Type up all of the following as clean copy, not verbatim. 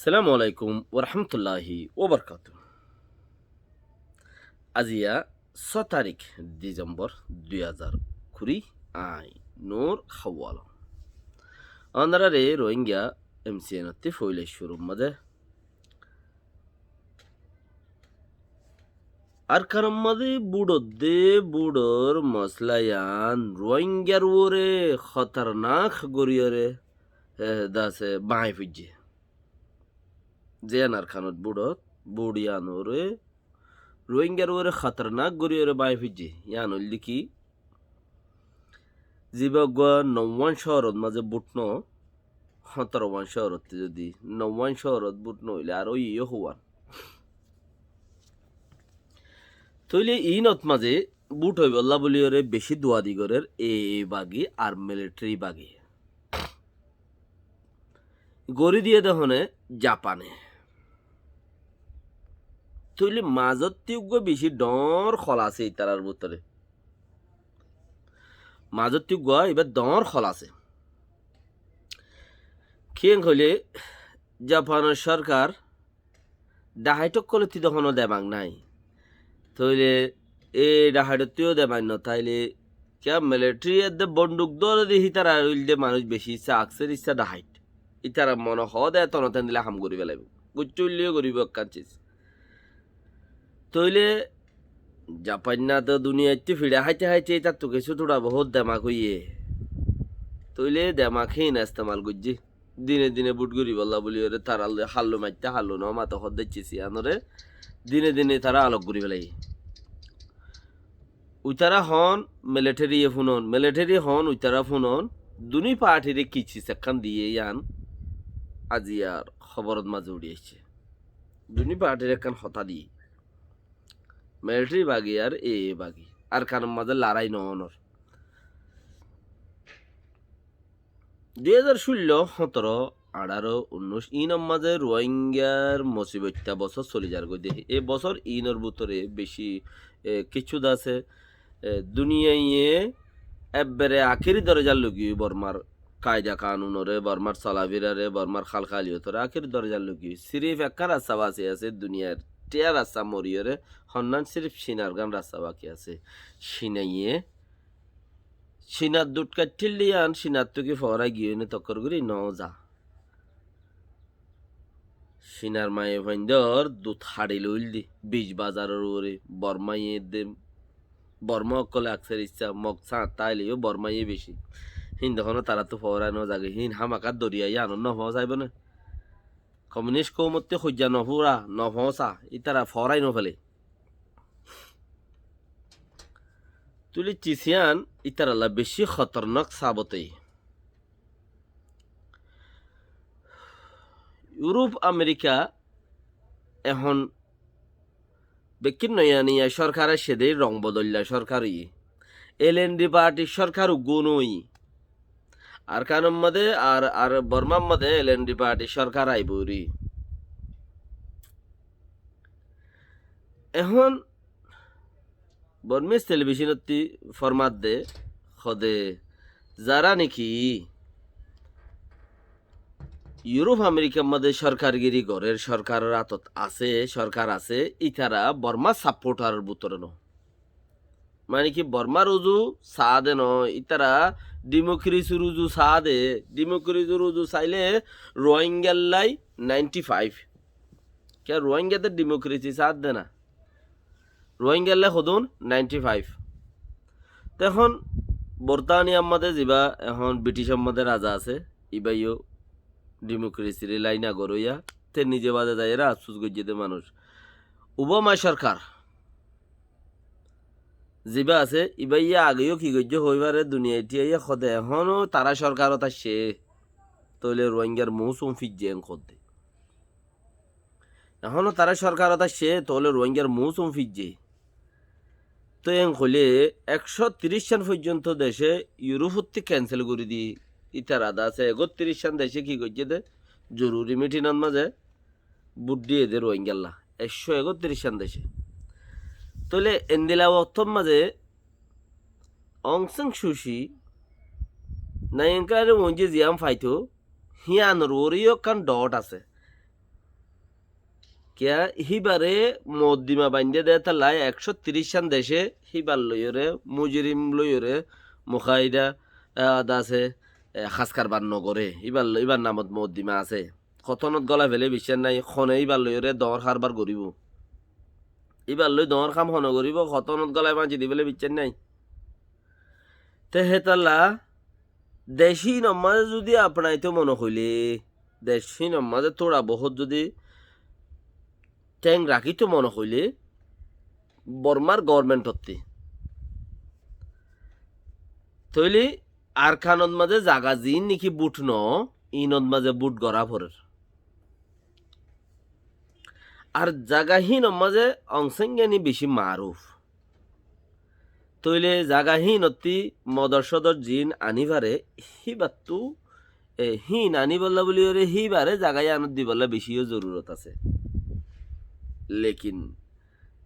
সালামু আলাইকুম ওরহামতুল্লাহি ওবরকাত। আজিয়া 6 তারিখ ডিসেম্বর 2020 আই নূর খাওয়াল আন্দারে রোহিঙ্গা এমসিএনতে ফইলে শুরু মাঝে আর কারণ মাঝে বুড়োদে বুড়োর মসলায়ান রোহিঙ্গার ওরে খতরনাক গরিয়রে দাসে বাঁই ফুজে জেনার খানত বুড়ত বুড়িয়ানোরে রোহিঙ্গার ওরে খতরনাক গরিয়রে বাঁই ফুজে ইয়ান হইলি কি জিবাগ নওয়ান শহরত মাঝে বুটন 17 শহরত যদি নওয়ান শহরত বুটন হইলে আর ওই হওয়ান তইলে ইনত মাঝে বুট হইব আল্লাহ বলি ওরে বেশি দোয়া দিগরের এ বাগি আর মিলিটারি বাগি গড়ি দিয়ে দেখনে জাপানে তইলে মাজত তীব্র বেশি ডর খলাছে তারার ভিতরে মাজত তীব্র এবার ডর খলাছে খেয়ে হইলে জাপানের সরকার ডাহাইটক কলে তি তখনও দেবাং নাই তইলে এ ডাহাইটতেও দেবাং ন তাইলে কে মিলিটারি এদের বন্দুক দরে দেখি তারা উইলদে মানুষ বেশি ইচ্ছা আকসের ইচ্ছা ডাহাইট ইতারা মনে হ দেয় তনতেন দিলে হাম করি পেলাইব গুচ্চুল্লিও করিব কাঁচিস তইলে জাপান না তো দুনিয়াতে ফিরে হাইতে হাইতে তার তো কিছু তোরা বহুত দেমাক হইয়ে তইলে দেমাকই না ইস্তেমাল করছি দিনে দিনে বুট করি বললা বলি ওরে তারা হাল্লো মারতে হাল্লো ন মাথা হদ দিচ্ছি আনরে দিনে দিনে তারা আলোক করি পেলাই উইতারা হন মিলিটারি ফুনন মিলিটারি হন উইতারা ফুনন দুনি পার্টিরে কিছি সেখান দিয়ে ইয়ান আজি আর খবরত মাঝে উড়ে এসছে দুনি পার্টির একখান হতা দিয়ে মিলিটারি বাগি আর এ বাগি আর কারণ মাঝে লড়াই নহনর 2016, 17, 18, 19 ইনর মাঝে রোহিঙ্গার মুসিবতটা বছর চলে যার গই দেখি এ বছর ইনর ভিতরে বেশি কিছু আছে দুনিয়ায় একবারে আখেরি দরজার লগি বর্মার কায়দা কানুনরে বর্মার চলাফেরারে বর্মার খালখালিয়তরে আখেরি দরজার লগি সিরিফ একটা রাস্তা বাঁচি আছে দুনিয়ার টিয়া রাস্তা মরিয়রে হন্নান সিরিফ সিনার গান রাস্তা বাকি আছে সিনাইয়ে সিনার দুধ কাটিলিয়ান সিনার তো কি ফরা গিয়ে নে তকর করি ন যা সিনার মায়ে ভাইন্দর দুধ হাড়ি লইল দি বীজ বাজারের ওরে বর্মাইয়ে দে বর্মা অকলে আকসের ইচ্ছা মগ সাঁত তাইলেও বর্মাইয়ে বেশি হিন তখন তারা তো ফরা ন জাগে হিন হামাকার দরিয়াই আনন্দ ন হওয়া যাইব না কমিউনিস্ট কৌমতে সজ্জা নফুরা নফসা ইতারা ফরাই নফেলে তুলি চিসিয়ান ইতারাল্লা বেশি খতরনাক সাবতে ইউরোপ আমেরিকা এখন বেকিন নয়ানিয়া সরকারের সেদে রং বদল্লা সরকারই এলএনডি পার্টির সরকার গুণই আর কানম মধ্যে আর আর বর্মার মধ্যে এলএনডি পার্টির সরকার আইবরি এখন বর্মিস টেলিভিশনত ফরমাত দে খদে যারা নাকি ইউরোপ আমেরিকার মধ্যে সরকারগিরি ঘরের সরকারের আতত আছে সরকার আছে ইতারা বর্মা সাপোর্টার বুতরে ন মানে কি বর্মার উজু সাদে ন ইতারা ডেমোক্রেসির উজু সাদে ডেমোক্রেসির উজু চাইলে রোহিঙ্গাল্লাই 95 কে রোহিঙ্গাদের ডেমোক্রেসি সাদ দে না রোহিঙ্গাল্লাই সদুন 95 তখন বর্তানিয়ার মধ্যে যা এখন ব্রিটিশের মধ্যে রাজা আছে ইবাইও ডেমোক্রেসির লাইনা গরইয়া তে নিজে বাদে যায় এরা আফসুস গজ্জিতে মানুষ ওবামা সরকার যা আছে ইবাইয়া আগেও কি গজ্য হইবারে দুনিয়া এটিয়া খদে এখনও তারা সরকারত আসছে তইলে রোহিঙ্গার মৌসুম ফিজে খদে এখনও তারা সরকারত আসছে তইলে রোহিঙ্গার মৌসুম ফিজে তো এন হলে 130 সাল পর্যন্ত দেশে ইউরোপত্তি ক্যান্সেল করে দি ইতার আদা আছে 31 সাল দেশে কি করছে দে জরুরি মিটিংয়ের মাঝে বুট দিয়ে দে রোহিঙ্গাল্লা 131 সাল দেশে তলে এন্দিলা অর্থম মাঝে অংসাং সুশি নাইকারে মঞ্জে জিয়াম ফাইতো হিয়ানোর ওরিও কান ডট আছে কিয়া হিবারে মদ্দিমা বান্ধে দে তালাই 130 দেশে হিবার লইরে মুজরিম লইরে মুখাইদা আছে খাসকার বান্ন করে ইবার নামত মদ্দিমা আছে কতনত গলা ফেলে বিশ্বাস নাই খনে ইবার লইরে দর হারবার করিব ইবার লই দর খাম হন করিব কতনত গলায় মাঝি দি ফেলে বিশ্বাস নাই তে হেতাল্লা দেশি নমাজে যদি আপনাইতে মনে হইলে দেশি নমাজে তোরা বহুত যদি ট্যাং রাখিত মনে হইলে বর্মার গভর্নমেন্ট হতে তৈলি আর খানত মাঝে জাগা জিন নাকি বুট ন ইনত মাঝে বুট গড়া ভরের আর জাগাহীন মাঝে অংশজ্ঞানী বেশি মারুফ তৈলে জাগাহীন অতি মদর্শদর জিন আনিবারে হিবাত্তু হিন আনি বললা বলি ওরে হিবারে জাগাই আনত দি বললা বেশিও জরুরত আছে লেকিন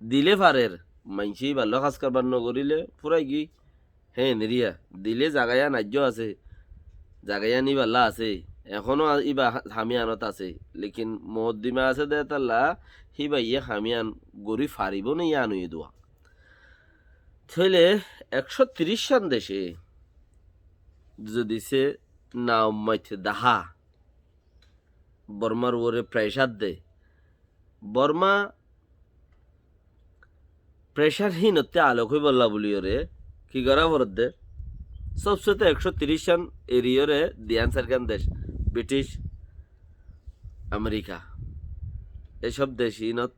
দিলে ফারের মাইনসি ভালো কাজ করবার নগরিলে পুরাই কি হ্যাঁ নিরিয়া দিলে জাগাইয়া নাজ্য আছে জাগাইয়া নি বাল্লা আছে এখনো ইবা হামিয়ানত আছে লেকিন মহদ্দিমা আছে দে তাল্লা হিবা ইয়ে হামিয়ান গরি ফারিব না ইয়া আনুয়ে দোয়া থইলে 130 দেশে যদি সে নাও মাইথে দাহা বর্মার ওরে প্রেসার দে বর্মা প্রেসারহীনতে আলোক হয়ে বললা বলি ওরে কি করা ভরত দে সবচেয়ে 130 এরিয়রে দিয়ান সারকান দেশ ব্রিটিশ আমেরিকা এসব দেশহীনত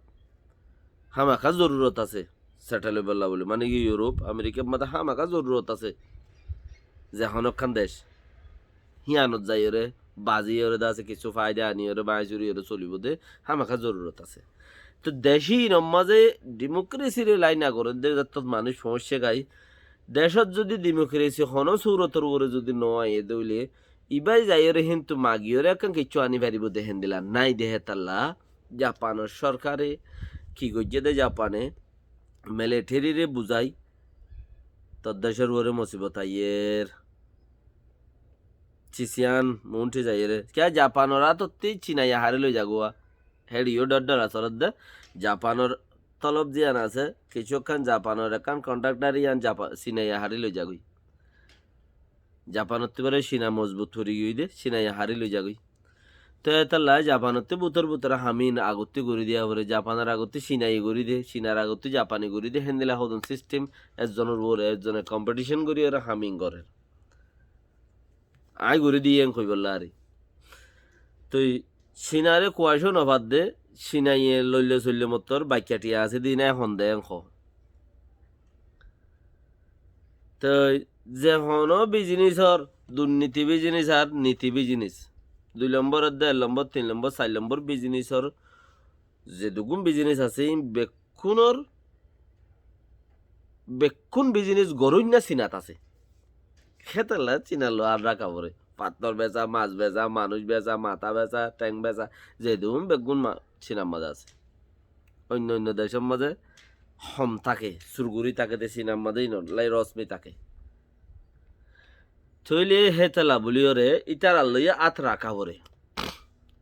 হামাকা জরুরত আছে সেটেল বললা বলি মানে কি ইউরোপ আমেরিকার মধ্যে হামাকা জরুরত আছে যে হনখান দেশ হিয়ানত যাই ওরে বাজি ওরে আছে কিছু ফায়দা আনি ওরে বাঁচুরি ওরে চলিব দে হামাকা জরুরত আছে তো দেশি নমাজে ডেমোক্রেসির লাই না করে মানুষ সমস্যা গাই দেশত যদি ডেমোক্রেসি হন সৌরতর ওরে যদি নয় দইলে ইবাই যাইরে কিন্তু মাগিওরে এখন কিছু আনি পারিব দেহেন দিলা নাই দেহে তাল্লা জাপানের সরকারে কি গজ্জে দে জাপানে মিলিটারিরে বুঝাই তোর দেশের ওরে মুসিবত আইয়ের চিসিয়ান মন্টে যাইরে কে জাপানরা তো চিনাইয়া হারে লই যাগুয়া হেডিও ডর আসরত দে জাপানের তলব জিয়ান আছে কিছুক্ষণ জাপানের একান কন্ট্রাক্টার ইয়ান সিনাইয়া হারি লই যাগুই জাপানত বারে সিনা মজবুত হরি গই দে সিনাইয়া হারি লই যাগুই তো এতাল্লা জাপানতে বুতর হামিন আগতে গড়ি দিয়া পরে জাপানের আগতে সিনাই গড়ি দে সিনার আগতে জাপানি গড়ি দে হেন্দিলা হদন সিস্টেম একজনের ওরে একজনের কম্পিটিশন করি ওরা হামিং করে আই গড়ি দিয়ে কই বললা আরে তুই সিনারে কুয়াশো নভাত দে সিনাইয়ে লইলে চললে মতর বাক্যাটিয়া আছে দিনাই সন্দেহ অংশ তো যেখনো বিজনেসর দুর্নীতি বিজনেস আর নীতি বিজনেস 2 নম্বর 1 নম্বর 3 নম্বর 4 নম্বর বিজনেসর যে দুগুণ বিজনেস আছে বেকুন বিজনেস গরুই না চিনাত আছে খেতালা চিনালো আর রাখা পরে পাতর বেচা মাছ বেচা মানুষ বেচা মাথা বেচা ট্যাং বেচা যে দুগুণ বেগুন চিনার মাঝে আছে অন্য দেশের মাঝে হম থাকে সুরগুড়ি থাকে চিনার মাঝেই লাই রশ্মি থাকে থইলে হেতেলা বলি ওরে ইটার আল্লইয়া আত রাখা পরে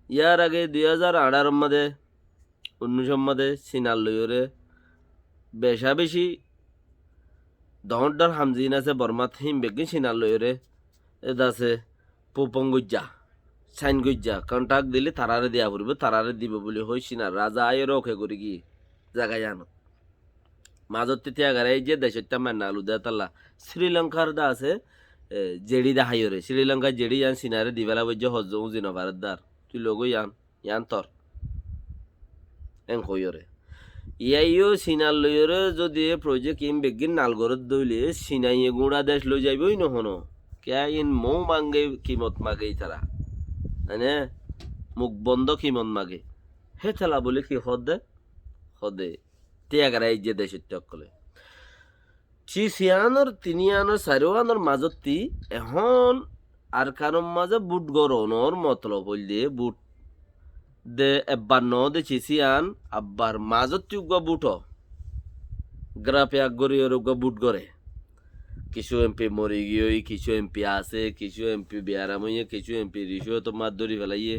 ইয়ার আগে 2018 মধ্যে 19 মধ্যে চিনার লই ওরে বেশা বেশি দহডর হামজিন আছে বর্মাত হিম বেগিন চিনার লই ওরে এটা আছে পোপঙ্গুজ্জা সাইনগুজ্জা কন্ট্রাক্ট দিলে তারারে দিয়া পড়বে তারারে দিব বলে হই চিনার রাজা আয়ের ওকে করি কি জায়গায় জানো মাজত তেতিয়া গারে এই যে দেশটা মান্না আলু দেয়া তাল্লা শ্রীলঙ্কার দা আছে জেডি দেখাই রে শ্রীলঙ্কা জেডি ইয়ান সিনারে দিবেলা বৈজ্য হজ উজিন ভারত দার তুই লগো ইয়ান তর এন কইরে ইয়াইও সিনার লইরে যদি প্রজেক্ট ইম বেগিন নালগরত দইলে সিনাইয়ে গুড়া দেশ লই যাইবই নহনো কে ইন মৌ মাঙ্গে কিমত মাগেই তারা মানে মুখ বন্ধ কিমত মাগে হে থেলা বলে কি হদে তিয়াগারা এই যে দেশের টকলে চিসিয়ানোর তিনিয়ানোর সারোয়ানোর মাজতি এখন আর কারণ মাঝে বুট গরনোর মতলব হইলে বুট দে এবার ন দে চিসিয়ান আব্বার মাজতি উগা বুট গ্রাপে আগরি ওর উগা বুট গড়ে কিছু এমপি মরি গিয়ে কিছু এমপি আছে কিছু এমপি বিয়ারাম হইয়ে কিছু এমপি রিসো তো মাছ ধরি ফেলাইয়ে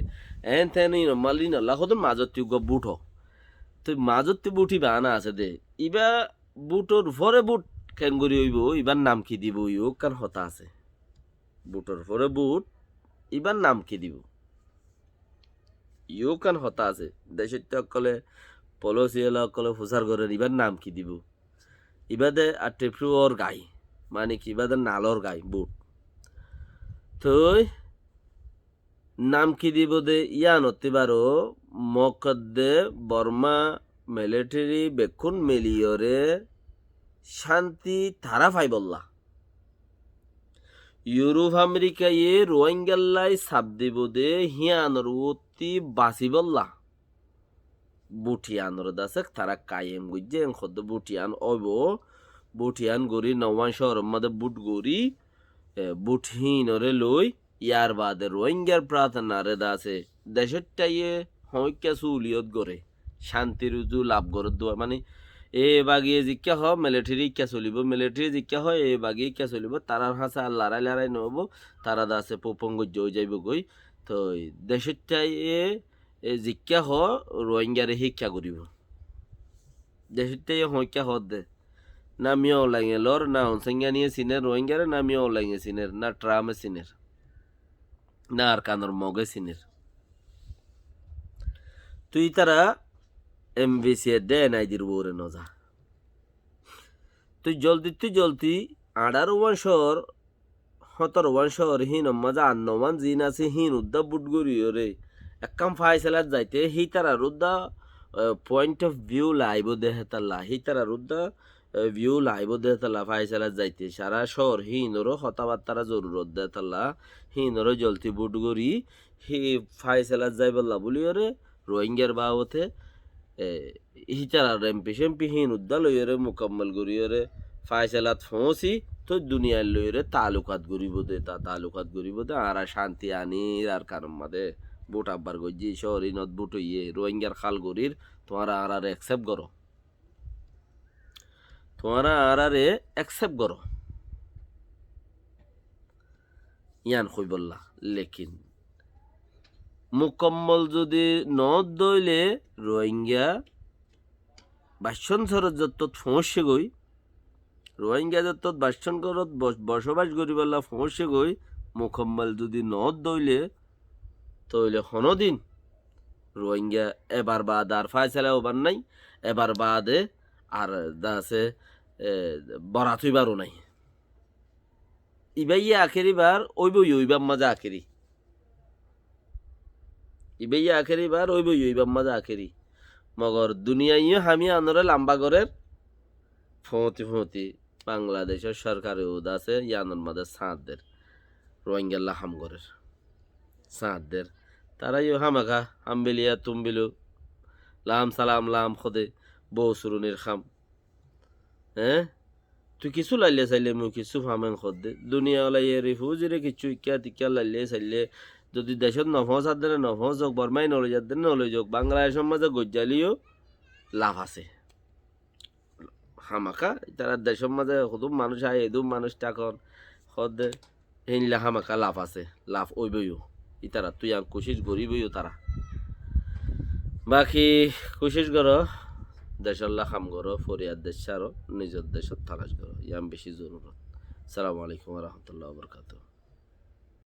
এন তেন মালি নলা কত মাজতি উগা বুট তুই মাজত তুই বুটি বানা আছে দে ইবা বুটর ভরে বুট কেন করি হইব ইবার নাম কি দিব ইও কার হতা আছে বুটর ভরে বুট ইবার নাম কি দিব ইও কান হতা আছে দেশের অকলে পলসিয়ালা অকলে ফুসার ঘরের ইবার নাম কি দিব ইবাদে আর টেফ্লুওর গাই মানে কি ইবাদে নালর গাই বুট তুই নাম কি দিব দে ইয়া নতি বারো মকদ্দে বর্মা মিলিটারি বেকুন মিলিয়রে শান্তি ধারা ফাইবল্লা ইউরোপ আমেরিকা ইয়ে রোহিঙ্গাল্লাই সাপ দিব দে হিয়ানর অতি বাঁচিবল্লা বুটিয়ানর দাসে তারা কায়েম গুজে খদ্দ বুটিয়ান অব বুটিয়ান গরি নওয়ান শহর মাদে বুট গরি বুটহীনরে লই ইয়ার বাদে রোহিঙ্গার প্রার্থনারে দাসে দেশেরটাইয়ে হইকা সুলিয়ত গড়ে শান্তির উজু লাভ গড়ে দোয়া মানে এ বাগিয়ে জিজ্ঞা হ মিলিটারি ইকা চলিব মিলিটারি জিজ্ঞা হয় এ বাগিয়ে ইকা চলিব তারার হাসা আর লড়াই লড়াই নহব তারা দাসে পোপঙ্গ জয় যাইব গই তো দেশেরটাইয়ে জিজ্ঞা হ রোহিঙ্গারে শিক্ষা করিব দেশেরটাইয়ে হইকা হ দে না মিয়া ওলাইঙে লর না হনসেঙ্গা নিয়ে সিনের রোহিঙ্গারে না মিয়া ওলাইঙে সিনের না ট্রামে সিনের না আর কানর মগে সিনের তুই তারা এমবিসি দে নাই দির বোরে নজা তুই জলদি 18 17 হিন মজা আন্নমান জিন আছে হিন উদ্দা বুটগরি রে এককাম ফাইসালাত যাইতে হি তারা রুদ্দা পয়েন্ট অফ ভিউ লাইব দেহতাল্লা হি তারা রুদ্দা ভিউ লাইব দেহতাল্লা ফাইসালাত যাইতে সারা শহর হিনরও হতাবার্তারা জরুরত দেহতাল্লা হিনরও জলদি বুটগরি হি ফাইসালাত যাইবল্লা বলি রে রোহিঙ্গার বাবতে হিচারা রেম্পি সেম্পি হিন উদ্দা লইরে মোকাম্মল করিয়রে ফাইসালাত ফৌসি তো দুনিয়ার লইরে তালুকাত গরিব দে তা তালুকাত গরিব দে আর শান্তি আনি আর কারণ মাদে বুট আব্বার গজি শহরি নত বুট ইয়ে রোহিঙ্গার খাল গরির তোমারা আর অ্যাকসেপ্ট করো তোমারা আর অ্যাকসেপ্ট করো ইয়ান কই বললা লেকিন মুকম্মল যদি নদ দইলে রোহিঙ্গা বাসন সরত যত ফোঁসে গই রোহিঙ্গা যত বাসন করত বসবাস করিবাল্লা ফোঁসে গই মুকম্মল যদি নদ দইলে তইলে হনদিন রোহিঙ্গা এবার বাদ আর ফায়সালা ওবার নাই এবার বাদে আর দাসে বরাত হইবারও নাই ইবাইয়া আখেরি বার ওইবার মজা আখেরি ইবাইয়া আখেরি বার ওইবার মজা আখেরি মগর দুনিয়ায় হামি আনরে লাম্বা গরের ফতি বাংলাদেশের সরকারি উদ আছে ইয়ানোর মাঝে সাঁতদের রোহিঙ্গাল্লা হাম গরের সাঁতদের তারাই হামাখা হামবিলিয়া তুমবিলু লাম সালাম লাম খদে বউ সুরুনির খাম হ্যাঁ তুই কিছু লাইলে চাইলে মুই কিছু ফামেন খদে দুনিয়া ওলাইয়ে রিফিউজিরে কিছু ইকা টিকা লাইলে চাইলে যদি দেশত নফসার দেনে নফস হোক বর্মাই নলৈ যার দেনে নলৈ যাক বাংলাদেশের মাঝে গজ্জালিও লাভ আছে হামাকা তারা দেশের মাঝে হুদুম মানুষ আয় এদুম মানুষ টাকন খদে হিনলে হামাকা লাভ আছে লাভ ওইবইও ইতারা তুই আর কোশিশ করিবইও তারা বাকি কোশিশ করো দেশাল্লাহ খাম করো ফরিয়াদ দেশ ছাড়ো নিজের দেশত তালাশ করো ইয়াম বেশি জরুরত। আসসালামু আলাইকুম ওয়া রাহমাতুল্লাহি ওয়া বারাকাতুহু।